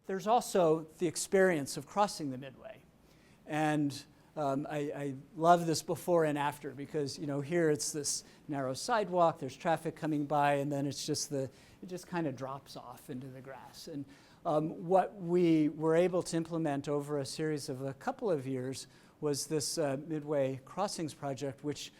there's also the experience of crossing the Midway. And I love this before and after, because here it's this narrow sidewalk, there's traffic coming by, and then it's just it just kind of drops off into the grass. And what we were able to implement over a series of a couple of years was this Midway Crossings project, which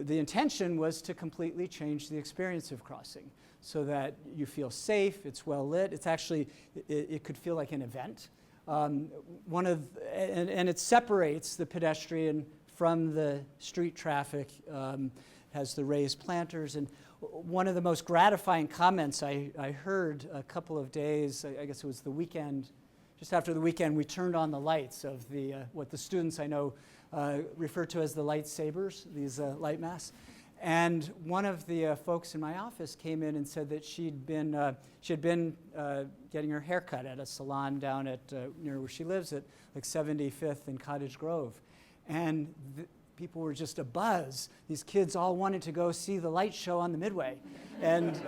the intention was to completely change the experience of crossing so that you feel safe, it's well lit. It's actually, it could feel like an event. And it separates the pedestrian from the street traffic, has the raised planters. And one of the most gratifying comments I heard a couple of days, I guess it was the weekend, just after the weekend, we turned on the lights of what the students I know refer to as the lightsabers, these light masts. And one of the folks in my office came in and said that she had been getting her hair cut at a salon down at near where she lives at like 75th and Cottage Grove. And people were just abuzz. These kids all wanted to go see the light show on the Midway. And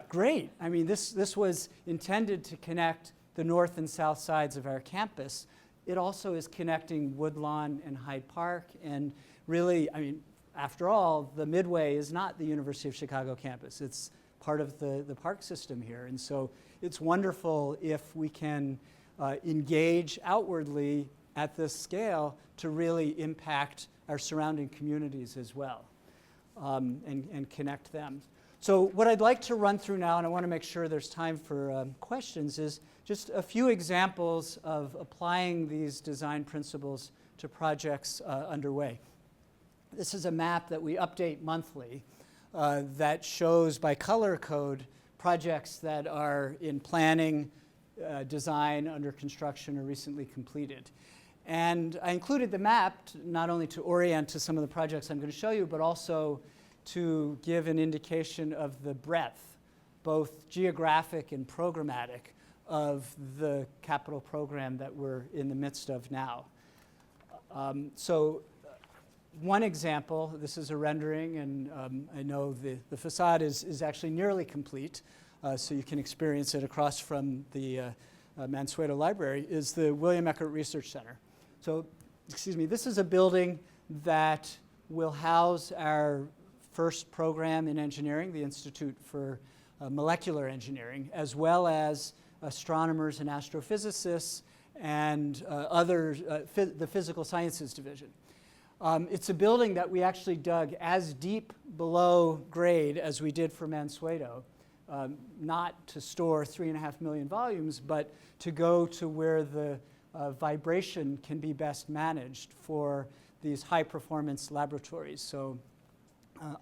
great. I mean, this was intended to connect the north and south sides of our campus. It also is connecting Woodlawn and Hyde Park. And really, I mean, after all, the Midway is not the University of Chicago campus. It's part of the park system here. And so it's wonderful if we can engage outwardly at this scale to really impact our surrounding communities as well, and connect them. So what I'd like to run through now, and I want to make sure there's time for questions, is just a few examples of applying these design principles to projects underway. This is a map that we update monthly that shows by color code projects that are in planning, design, under construction, or recently completed. And I included the map not only to orient to some of the projects I'm going to show you, but also to give an indication of the breadth, both geographic and programmatic, of the capital program that we're in the midst of now. So one example, this is a rendering, and I know the facade is actually nearly complete, so you can experience it across from the Mansueto Library, is the William Eckert Research Center. So, excuse me, this is a building that will house our first program in engineering, the Institute for Molecular Engineering, as well as astronomers and astrophysicists and the Physical Sciences Division. It's a building that we actually dug as deep below grade as we did for Mansueto, not to store 3.5 million volumes, but to go to where the vibration can be best managed for these high-performance laboratories. So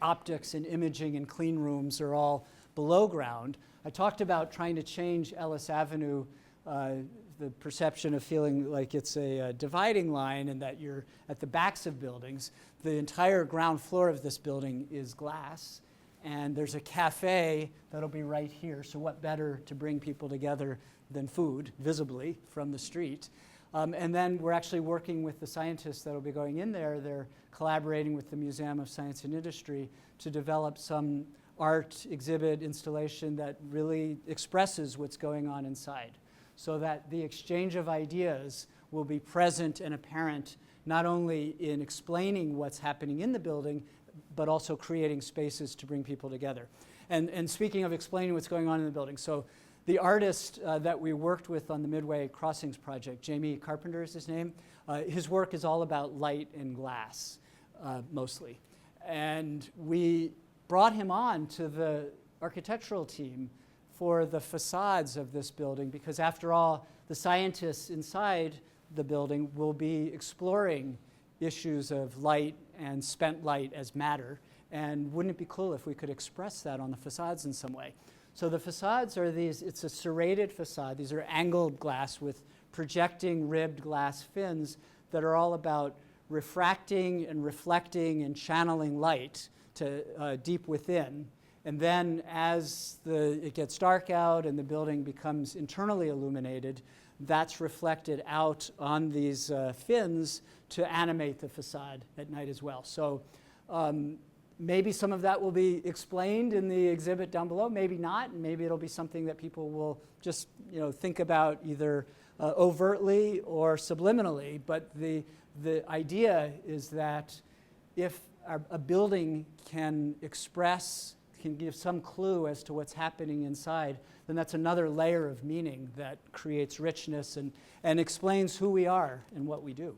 optics and imaging and clean rooms are all below ground. I talked about trying to change Ellis Avenue, the perception of feeling like it's a dividing line and that you're at the backs of buildings. The entire ground floor of this building is glass, and there's a cafe that'll be right here. So what better to bring people together than food, visibly, from the street. And then we're actually working with the scientists that'll be going in there. They're collaborating with the Museum of Science and Industry to develop some art exhibit installation that really expresses what's going on inside, so that the exchange of ideas will be present and apparent not only in explaining what's happening in the building, but also creating spaces to bring people together. And speaking of explaining what's going on in the building, so the artist that we worked with on the Midway Crossings project, Jamie Carpenter is his name, his work is all about light and glass, mostly. And we brought him on to the architectural team for the facades of this building, because after all, the scientists inside the building will be exploring issues of light and spent light as matter. And wouldn't it be cool if we could express that on the facades in some way? So the facades are these, it's a serrated facade. These are angled glass with projecting ribbed glass fins that are all about refracting and reflecting and channeling light to deep within. And then as it gets dark out and the building becomes internally illuminated, that's reflected out on these fins to animate the facade at night as well. So Maybe some of that will be explained in the exhibit down below, maybe not, and maybe it'll be something that people will just think about either overtly or subliminally. But the idea is that if a building can give some clue as to what's happening inside, then that's another layer of meaning that creates richness and explains who we are and what we do.